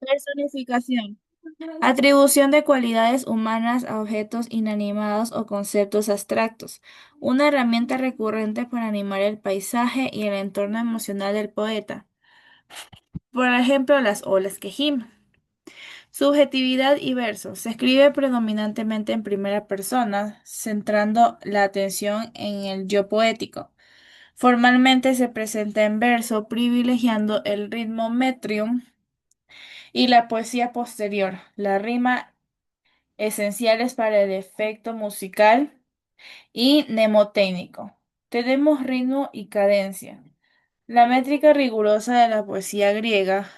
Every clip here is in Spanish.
Personificación. Atribución de cualidades humanas a objetos inanimados o conceptos abstractos. Una herramienta recurrente para animar el paisaje y el entorno emocional del poeta. Por ejemplo, las olas que gimen. Subjetividad y verso. Se escribe predominantemente en primera persona, centrando la atención en el yo poético. Formalmente se presenta en verso, privilegiando el ritmo metrium y la poesía posterior, la rima, esenciales para el efecto musical y mnemotécnico. Tenemos ritmo y cadencia. La métrica rigurosa de la poesía griega,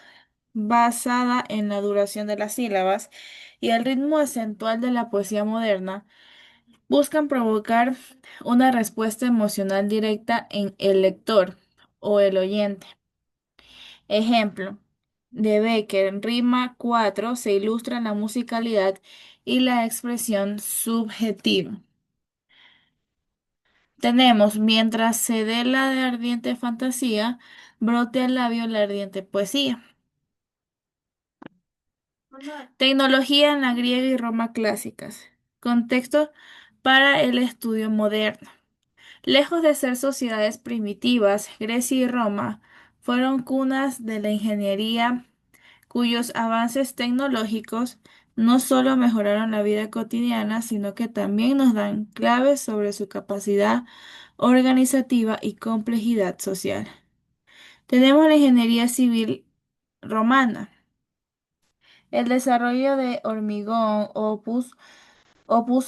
basada en la duración de las sílabas, y el ritmo acentual de la poesía moderna, buscan provocar una respuesta emocional directa en el lector o el oyente. Ejemplo, de Becker, rima 4 se ilustra la musicalidad y la expresión subjetiva. Tenemos, mientras se dé la de ardiente fantasía, brote al labio la ardiente poesía. Tecnología en la griega y Roma clásicas. Contexto para el estudio moderno. Lejos de ser sociedades primitivas, Grecia y Roma fueron cunas de la ingeniería cuyos avances tecnológicos no solo mejoraron la vida cotidiana, sino que también nos dan claves sobre su capacidad organizativa y complejidad social. Tenemos la ingeniería civil romana, el desarrollo de hormigón, opus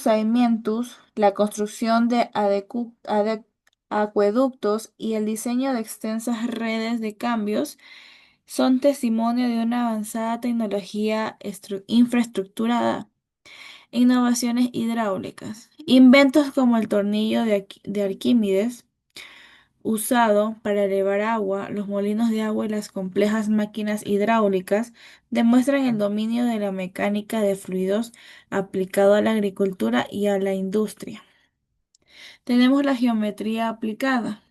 caementus, la construcción de acueductos y el diseño de extensas redes de cambios son testimonio de una avanzada tecnología infraestructurada. Innovaciones hidráulicas. Inventos como el tornillo de Arquímedes, usado para elevar agua, los molinos de agua y las complejas máquinas hidráulicas, demuestran el dominio de la mecánica de fluidos aplicado a la agricultura y a la industria. Tenemos la geometría aplicada.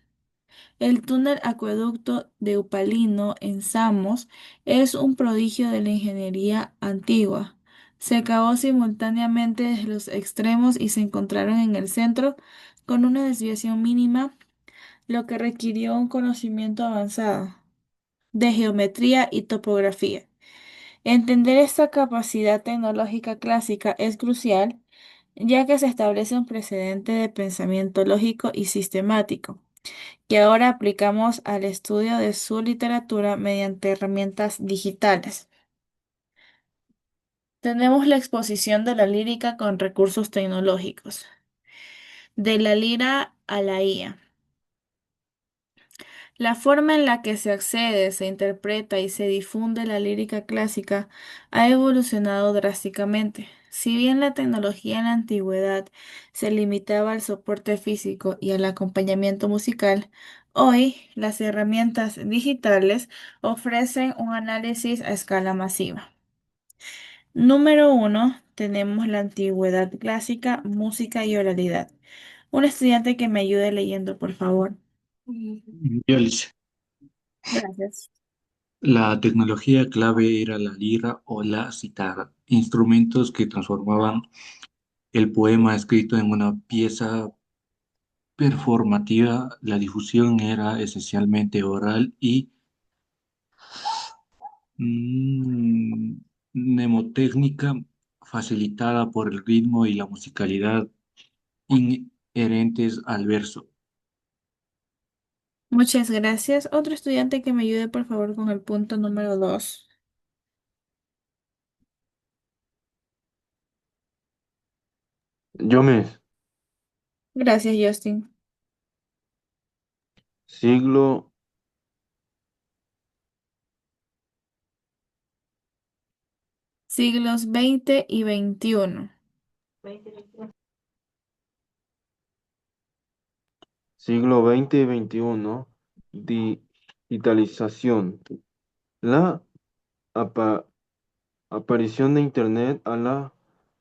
El túnel acueducto de Upalino en Samos es un prodigio de la ingeniería antigua. Se cavó simultáneamente desde los extremos y se encontraron en el centro con una desviación mínima, lo que requirió un conocimiento avanzado de geometría y topografía. Entender esta capacidad tecnológica clásica es crucial, ya que se establece un precedente de pensamiento lógico y sistemático que ahora aplicamos al estudio de su literatura mediante herramientas digitales. Tenemos la exposición de la lírica con recursos tecnológicos. De la lira a la IA. La forma en la que se accede, se interpreta y se difunde la lírica clásica ha evolucionado drásticamente. Si bien la tecnología en la antigüedad se limitaba al soporte físico y al acompañamiento musical, hoy las herramientas digitales ofrecen un análisis a escala masiva. Número uno, tenemos la antigüedad clásica, música y oralidad. Un estudiante que me ayude leyendo, por favor. Yolish. Gracias. La tecnología clave era la lira o la cítara, instrumentos que transformaban el poema escrito en una pieza performativa. La difusión era esencialmente oral y mm, mnemotécnica, facilitada por el ritmo y la musicalidad inherentes al verso. Muchas gracias. Otro estudiante que me ayude, por favor, con el punto número 2. Yo me Gracias, Justin. siglo, Siglos XX y XXI. siglo XX y XXI, digitalización. La apa- aparición de Internet a la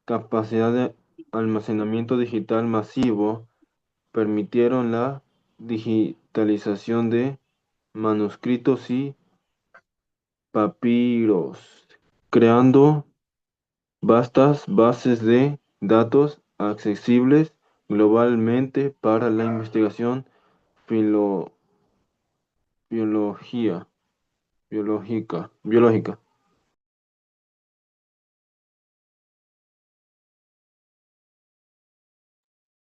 capacidad de almacenamiento digital masivo permitieron la digitalización de manuscritos y papiros. creando vastas bases de datos accesibles globalmente para la investigación filo- biología, biológica.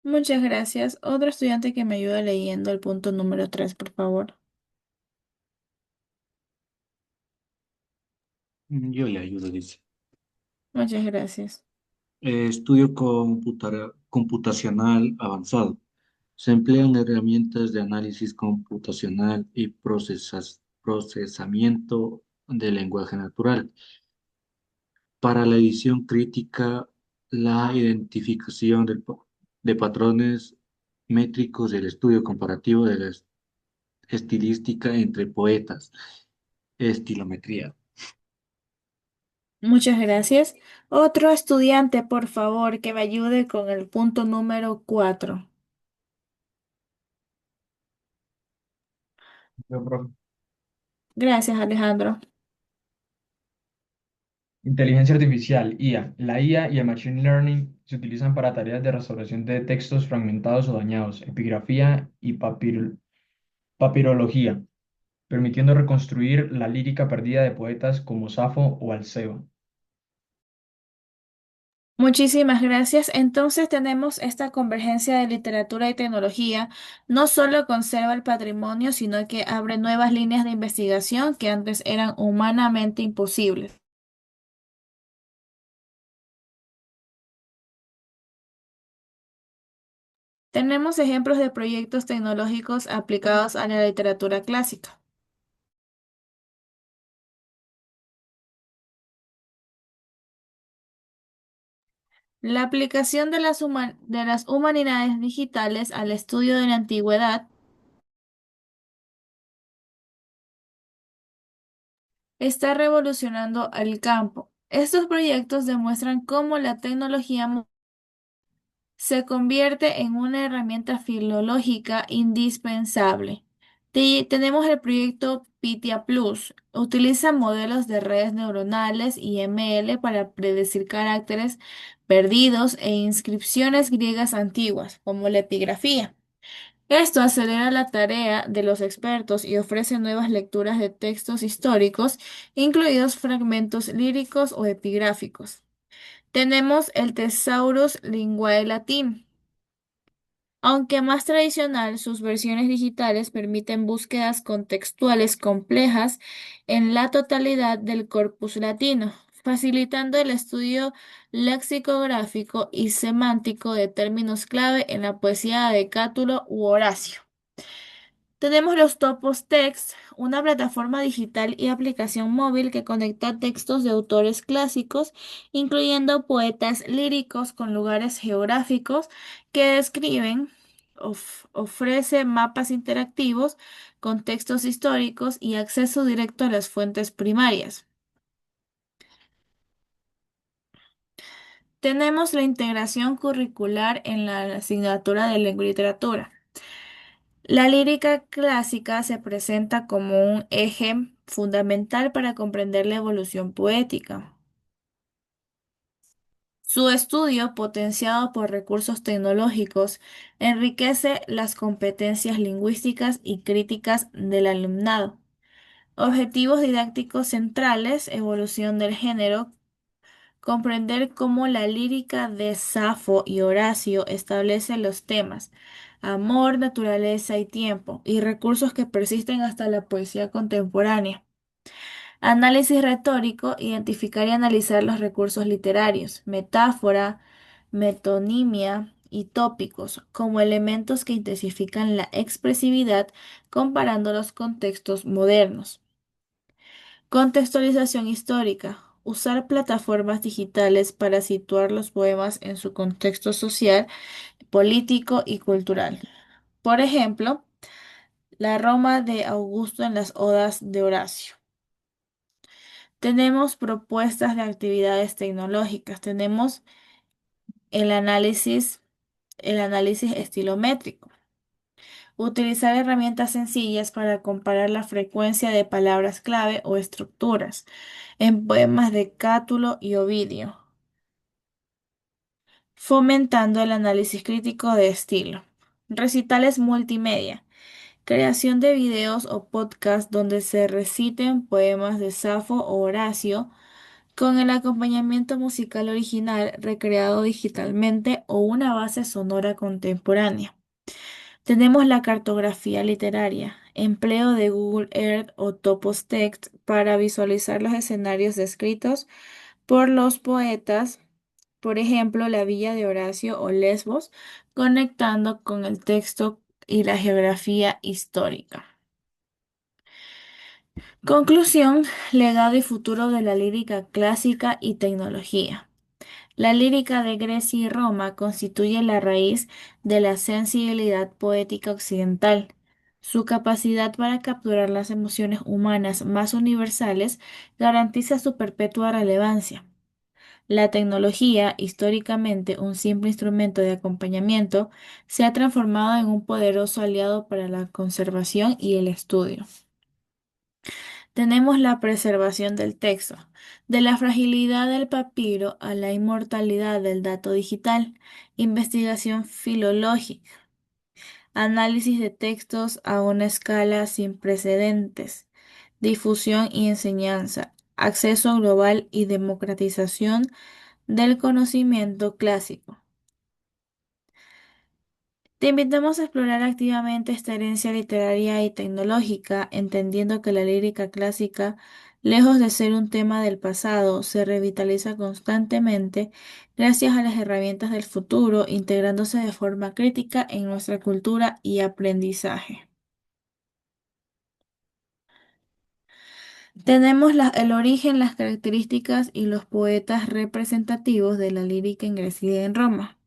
Muchas gracias. Otro estudiante que me ayude leyendo el punto número 3, por favor. Yo le ayudo, dice. Muchas gracias. Estudio computacional avanzado. Se emplean herramientas de análisis computacional y procesamiento de lenguaje natural para la edición crítica, la identificación de patrones métricos, el estudio comparativo de la estilística entre poetas, estilometría. Muchas gracias. Otro estudiante, por favor, que me ayude con el punto número 4. Yo, profe. Gracias, Alejandro. Inteligencia artificial, IA. La IA y el Machine Learning se utilizan para tareas de restauración de textos fragmentados o dañados, epigrafía y papirología, permitiendo reconstruir la lírica perdida de poetas como Safo o Alceo. Muchísimas gracias. Entonces tenemos esta convergencia de literatura y tecnología. No solo conserva el patrimonio, sino que abre nuevas líneas de investigación que antes eran humanamente imposibles. Tenemos ejemplos de proyectos tecnológicos aplicados a la literatura clásica. La aplicación de de las humanidades digitales al estudio de la antigüedad está revolucionando el campo. Estos proyectos demuestran cómo la tecnología se convierte en una herramienta filológica indispensable. Tenemos el proyecto PITIA Plus. Utiliza modelos de redes neuronales y ML para predecir caracteres perdidos e inscripciones griegas antiguas, como la epigrafía. Esto acelera la tarea de los expertos y ofrece nuevas lecturas de textos históricos, incluidos fragmentos líricos o epigráficos. Tenemos el Thesaurus Linguae Latin. Aunque más tradicional, sus versiones digitales permiten búsquedas contextuales complejas en la totalidad del corpus latino, facilitando el estudio lexicográfico y semántico de términos clave en la poesía de Cátulo u Horacio. Tenemos los Topos Text, una plataforma digital y aplicación móvil que conecta textos de autores clásicos, incluyendo poetas líricos con lugares geográficos que describen, ofrece mapas interactivos con textos históricos y acceso directo a las fuentes primarias. Tenemos la integración curricular en la asignatura de lengua y literatura. La lírica clásica se presenta como un eje fundamental para comprender la evolución poética. Su estudio, potenciado por recursos tecnológicos, enriquece las competencias lingüísticas y críticas del alumnado. Objetivos didácticos centrales, evolución del género, comprender cómo la lírica de Safo y Horacio establece los temas, amor, naturaleza y tiempo, y recursos que persisten hasta la poesía contemporánea. Análisis retórico, identificar y analizar los recursos literarios, metáfora, metonimia y tópicos como elementos que intensifican la expresividad comparando los contextos modernos. Contextualización histórica. Usar plataformas digitales para situar los poemas en su contexto social, político y cultural. Por ejemplo, la Roma de Augusto en las Odas de Horacio. Tenemos propuestas de actividades tecnológicas. Tenemos el análisis, el análisis estilométrico. Utilizar herramientas sencillas para comparar la frecuencia de palabras clave o estructuras en poemas de Cátulo y Ovidio, fomentando el análisis crítico de estilo. Recitales multimedia. Creación de videos o podcasts donde se reciten poemas de Safo o Horacio con el acompañamiento musical original recreado digitalmente o una base sonora contemporánea. Tenemos la cartografía literaria, empleo de Google Earth o Topos Text para visualizar los escenarios descritos por los poetas, por ejemplo, la villa de Horacio o Lesbos, conectando con el texto y la geografía histórica. Conclusión, legado y futuro de la lírica clásica y tecnología. La lírica de Grecia y Roma constituye la raíz de la sensibilidad poética occidental. Su capacidad para capturar las emociones humanas más universales garantiza su perpetua relevancia. La tecnología, históricamente un simple instrumento de acompañamiento, se ha transformado en un poderoso aliado para la conservación y el estudio. Tenemos la preservación del texto, de la fragilidad del papiro a la inmortalidad del dato digital, investigación filológica, análisis de textos a una escala sin precedentes, difusión y enseñanza, acceso global y democratización del conocimiento clásico. Te invitamos a explorar activamente esta herencia literaria y tecnológica, entendiendo que la lírica clásica, lejos de ser un tema del pasado, se revitaliza constantemente gracias a las herramientas del futuro, integrándose de forma crítica en nuestra cultura y aprendizaje. Tenemos el origen, las características y los poetas representativos de la lírica en Grecia y en Roma.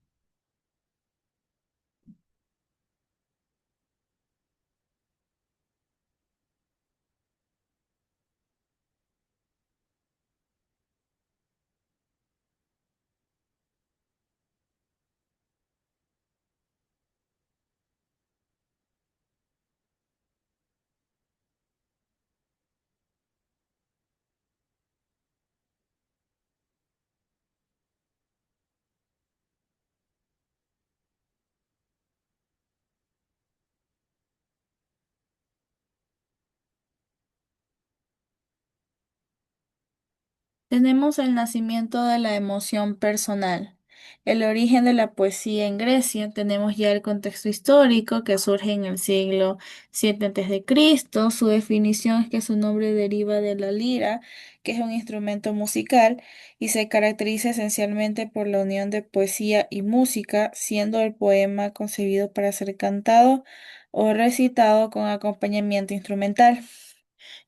Tenemos el nacimiento de la emoción personal, el origen de la poesía en Grecia, tenemos ya el contexto histórico que surge en el siglo VII a.C., su definición es que su nombre deriva de la lira, que es un instrumento musical y se caracteriza esencialmente por la unión de poesía y música, siendo el poema concebido para ser cantado o recitado con acompañamiento instrumental.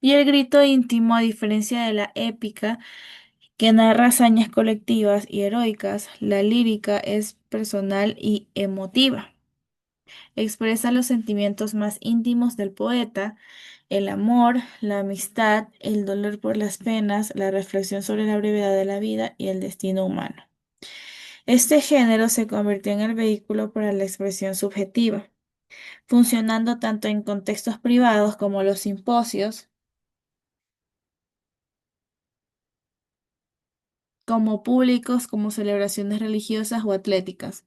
Y el grito íntimo, a diferencia de la épica, que narra hazañas colectivas y heroicas, la lírica es personal y emotiva. Expresa los sentimientos más íntimos del poeta, el amor, la amistad, el dolor por las penas, la reflexión sobre la brevedad de la vida y el destino humano. Este género se convirtió en el vehículo para la expresión subjetiva, funcionando tanto en contextos privados como los simposios, como públicos, como celebraciones religiosas o atléticas.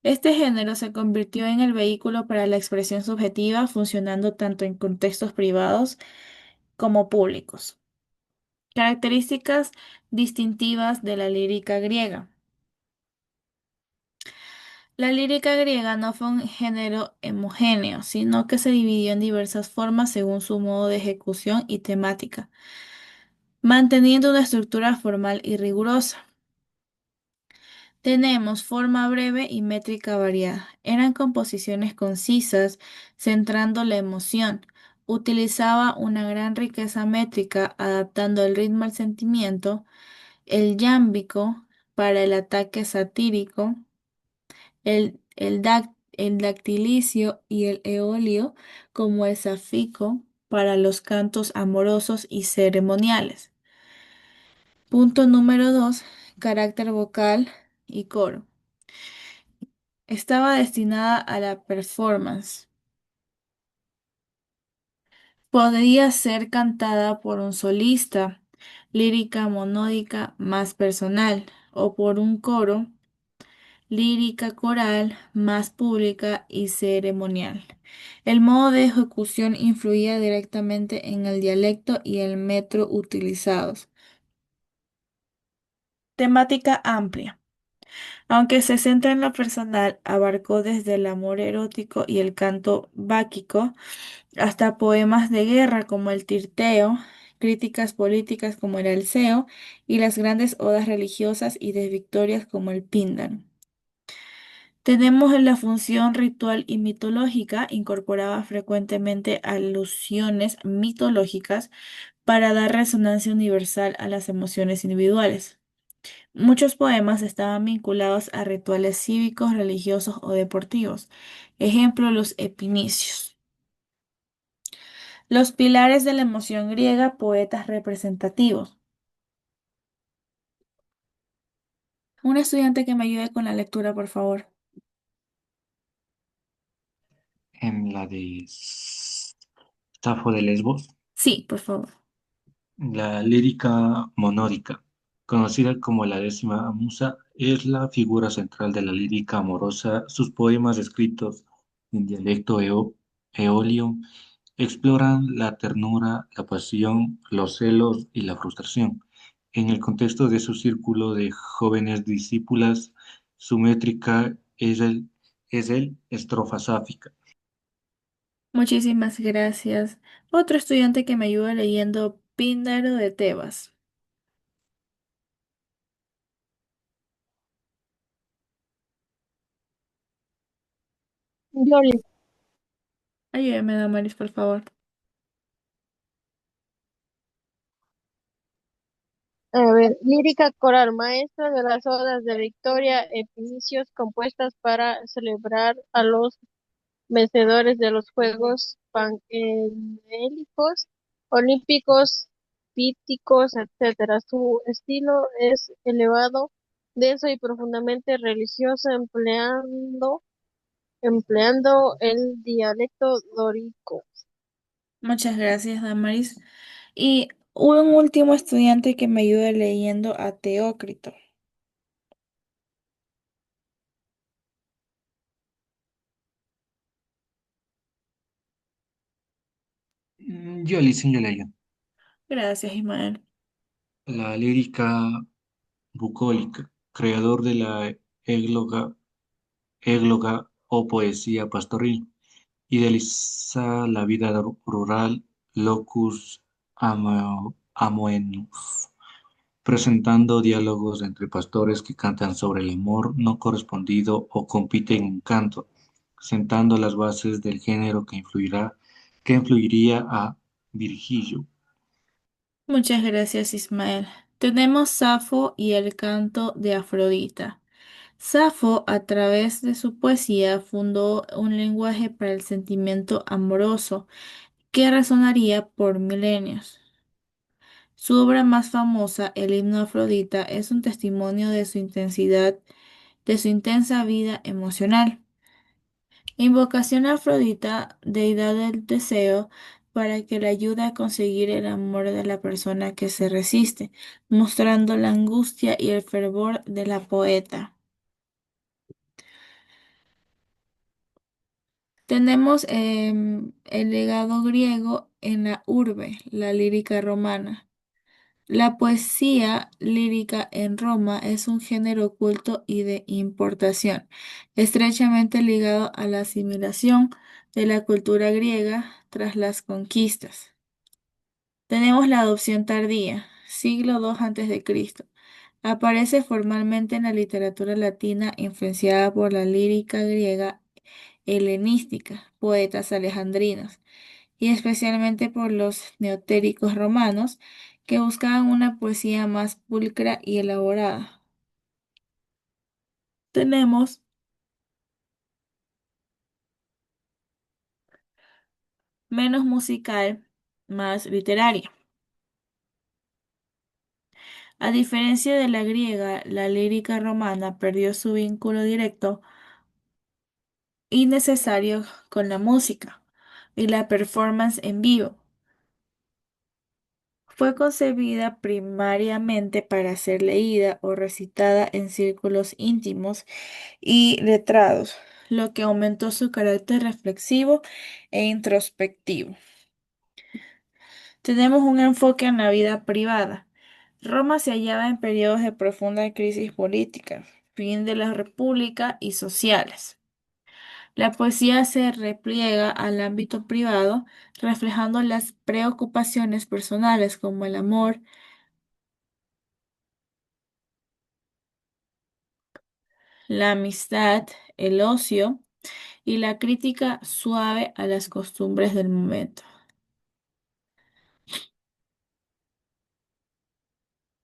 Este género se convirtió en el vehículo para la expresión subjetiva, funcionando tanto en contextos privados como públicos. Características distintivas de la lírica griega. La lírica griega no fue un género homogéneo, sino que se dividió en diversas formas según su modo de ejecución y temática, manteniendo una estructura formal y rigurosa. Tenemos forma breve y métrica variada. Eran composiciones concisas, centrando la emoción. Utilizaba una gran riqueza métrica, adaptando el ritmo al sentimiento, el yámbico para el ataque satírico, el dactilicio y el eolio como el sáfico. para los cantos amorosos y ceremoniales. Punto número 2. Carácter vocal y coro. Estaba destinada a la performance. Podría ser cantada por un solista, lírica monódica más personal, o por un coro, lírica coral más pública y ceremonial. El modo de ejecución influía directamente en el dialecto y el metro utilizados. Temática amplia. Aunque se centra en lo personal, abarcó desde el amor erótico y el canto báquico hasta poemas de guerra como el Tirteo, críticas políticas como el Alceo y las grandes odas religiosas y de victorias como el Píndaro. Tenemos en la función ritual y mitológica, incorporaba frecuentemente alusiones mitológicas para dar resonancia universal a las emociones individuales. Muchos poemas estaban vinculados a rituales cívicos, religiosos o deportivos. Ejemplo, los epinicios. Los pilares de la emoción griega, poetas representativos. Un estudiante que me ayude con la lectura, por favor. En la de Safo de Lesbos, Sí, por favor. la lírica monódica, conocida como la décima musa, es la figura central de la lírica amorosa. Sus poemas escritos en dialecto eolio exploran la ternura, la pasión, los celos y la frustración. En el contexto de su círculo de jóvenes discípulas, su métrica es el estrofa sáfica. Muchísimas gracias. Otro estudiante que me ayude leyendo Píndaro de Tebas. Yo Ayúdeme, Damaris, por favor. A ver, lírica coral, maestra de las odas de Victoria, epinicios compuestas para celebrar a los vencedores de los Juegos Panhelénicos, Olímpicos, Píticos, etcétera. Su estilo es elevado, denso y profundamente religioso, empleando el dialecto dórico. Muchas gracias, Damaris. Y un último estudiante que me ayude leyendo a Teócrito. Yo le señalo yo. Gracias, Ismael. La lírica bucólica, creador de la égloga o poesía pastoril, idealiza la vida rural, locus amoenus, presentando diálogos entre pastores que cantan sobre el amor no correspondido o compiten en canto, sentando las bases del género que influiría a Virgilio. Muchas gracias, Ismael. Tenemos Safo y el canto de Afrodita. Safo, a través de su poesía, fundó un lenguaje para el sentimiento amoroso que resonaría por milenios. Su obra más famosa, el himno a Afrodita, es un testimonio de su intensa vida emocional. Invocación a Afrodita, deidad del deseo, para que le ayude a conseguir el amor de la persona que se resiste, mostrando la angustia y el fervor de la poeta. Tenemos el legado griego en la urbe, la lírica romana. La poesía lírica en Roma es un género culto y de importación, estrechamente ligado a la asimilación de la cultura griega tras las conquistas. Tenemos la adopción tardía, siglo II a.C. Aparece formalmente en la literatura latina influenciada por la lírica griega helenística, poetas alejandrinos y especialmente por los neotéricos romanos, que buscaban una poesía más pulcra y elaborada. Tenemos menos musical, más literaria. A diferencia de la griega, la lírica romana perdió su vínculo directo y necesario con la música y la performance en vivo. Fue concebida primariamente para ser leída o recitada en círculos íntimos y letrados, lo que aumentó su carácter reflexivo e introspectivo. Tenemos un enfoque en la vida privada. Roma se hallaba en periodos de profunda crisis política, fin de la república y sociales. La poesía se repliega al ámbito privado, reflejando las preocupaciones personales como el amor, la amistad, el ocio y la crítica suave a las costumbres del momento.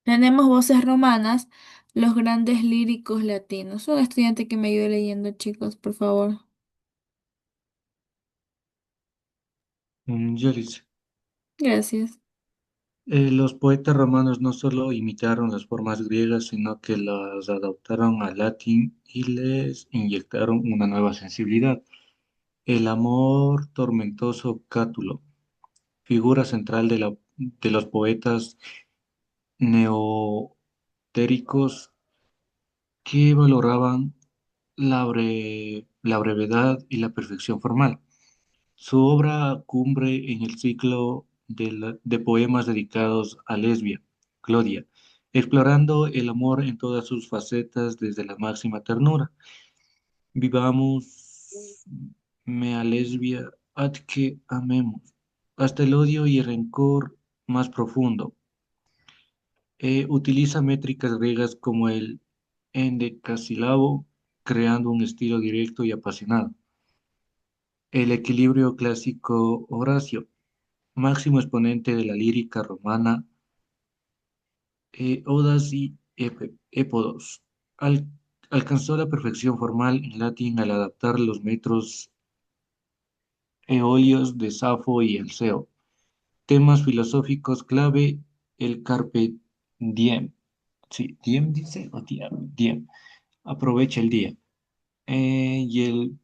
Tenemos voces romanas, los grandes líricos latinos. Un estudiante que me ayude leyendo, chicos, por favor. Yo les- Gracias. Los poetas romanos no solo imitaron las formas griegas, sino que las adaptaron al latín y les inyectaron una nueva sensibilidad. El amor tormentoso Cátulo, figura central de los poetas neotéricos que valoraban la brevedad y la perfección formal. Su obra cumbre en el ciclo de poemas dedicados a Lesbia, Clodia, explorando el amor en todas sus facetas desde la máxima ternura. Vivamos mea lesbia ad que amemos, hasta el odio y el rencor más profundo. Utiliza métricas griegas como el endecasílabo, creando un estilo directo y apasionado. El equilibrio clásico Horacio, máximo exponente de la lírica romana, odas y épodos, alcanzó la perfección formal en latín al adaptar los metros eolios de Safo y Alceo. Temas filosóficos clave, el carpe diem. Sí, diem dice o diem, diem. Aprovecha el día. Y el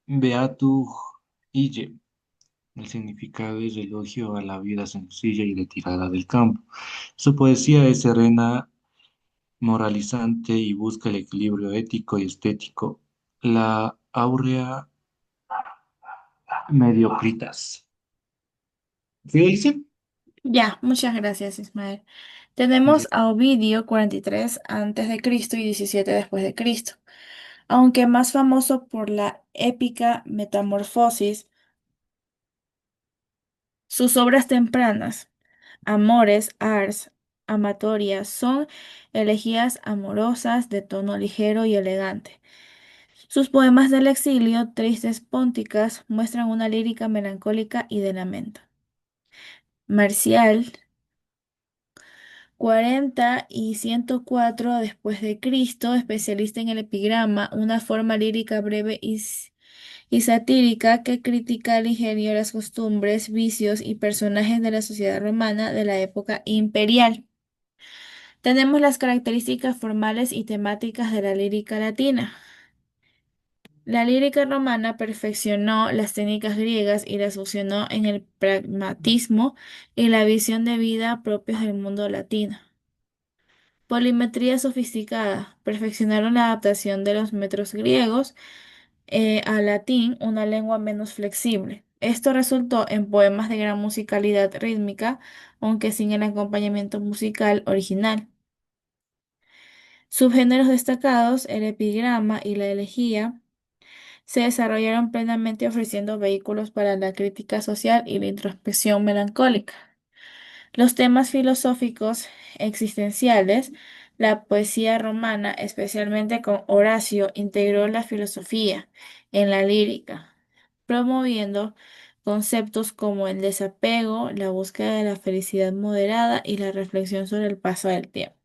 beatug ille. El significado es elogio a la vida sencilla y retirada del campo. Su poesía es serena, moralizante y busca el equilibrio ético y estético. La áurea mediocritas. ¿Sí lo dice? Ya, muchas gracias, Ismael. Ya. Tenemos a Ovidio 43 antes de Cristo y 17 después de Cristo. Aunque más famoso por la épica Metamorfosis, sus obras tempranas, Amores, Ars, Amatoria, son elegías amorosas de tono ligero y elegante. Sus poemas del exilio, tristes pónticas, muestran una lírica melancólica y de lamento. Marcial, 40 y 104 después de Cristo, especialista en el epigrama, una forma lírica breve y satírica que critica el ingenio, las costumbres, vicios y personajes de la sociedad romana de la época imperial. Tenemos las características formales y temáticas de la lírica latina. La lírica romana perfeccionó las técnicas griegas y las fusionó en el pragmatismo y la visión de vida propios del mundo latino. Polimetría sofisticada. Perfeccionaron la adaptación de los metros griegos al latín, una lengua menos flexible. Esto resultó en poemas de gran musicalidad rítmica, aunque sin el acompañamiento musical original. Subgéneros destacados, el epigrama y la elegía, se desarrollaron plenamente ofreciendo vehículos para la crítica social y la introspección melancólica. Los temas filosóficos existenciales, la poesía romana, especialmente con Horacio, integró la filosofía en la lírica, promoviendo conceptos como el desapego, la búsqueda de la felicidad moderada y la reflexión sobre el paso del tiempo.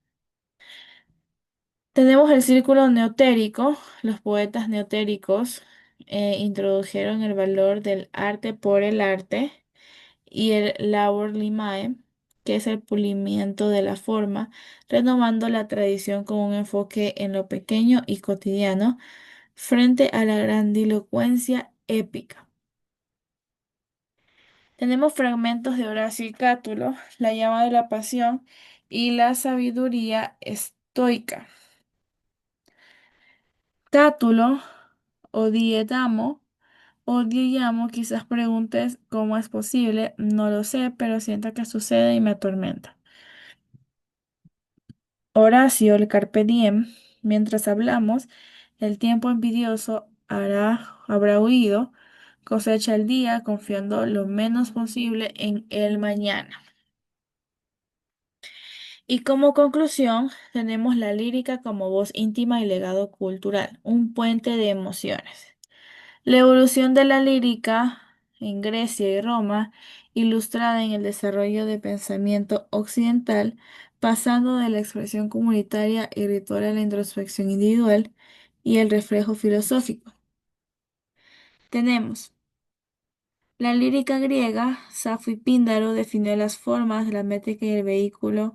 Tenemos el círculo neotérico. Los poetas neotéricos introdujeron el valor del arte por el arte y el labor limae, que es el pulimiento de la forma, renovando la tradición con un enfoque en lo pequeño y cotidiano frente a la grandilocuencia épica. Tenemos fragmentos de Horacio y Cátulo, la llama de la pasión y la sabiduría estoica. Cátulo, odiedamo, odio y amo, quizás preguntes cómo es posible, no lo sé, pero siento que sucede y me atormenta. Horacio, el carpe diem, mientras hablamos, el tiempo envidioso habrá huido, cosecha el día, confiando lo menos posible en el mañana. Y como conclusión, tenemos la lírica como voz íntima y legado cultural, un puente de emociones. La evolución de la lírica en Grecia y Roma, ilustrada en el desarrollo de pensamiento occidental, pasando de la expresión comunitaria y ritual a la introspección individual y el reflejo filosófico. Tenemos la lírica griega, Safo y Píndaro definió las formas, la métrica y el vehículo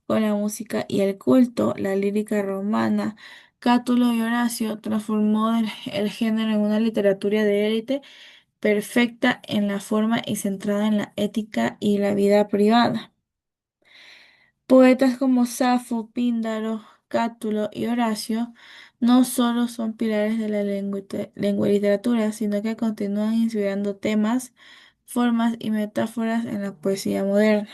con la música y el culto. La lírica romana, Cátulo y Horacio transformó el género en una literatura de élite perfecta en la forma y centrada en la ética y la vida privada. Poetas como Safo, Píndaro, Cátulo y Horacio no solo son pilares de la lengua y literatura, sino que continúan inspirando temas, formas y metáforas en la poesía moderna.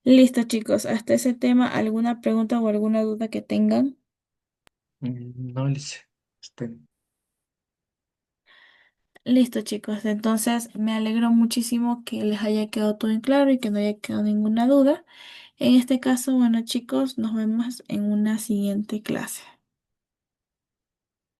Listo, chicos, hasta ese tema, ¿alguna pregunta o alguna duda que tengan? No, Alicia. Listo, chicos, entonces me alegro muchísimo que les haya quedado todo en claro y que no haya quedado ninguna duda. En este caso, bueno, chicos, nos vemos en una siguiente clase.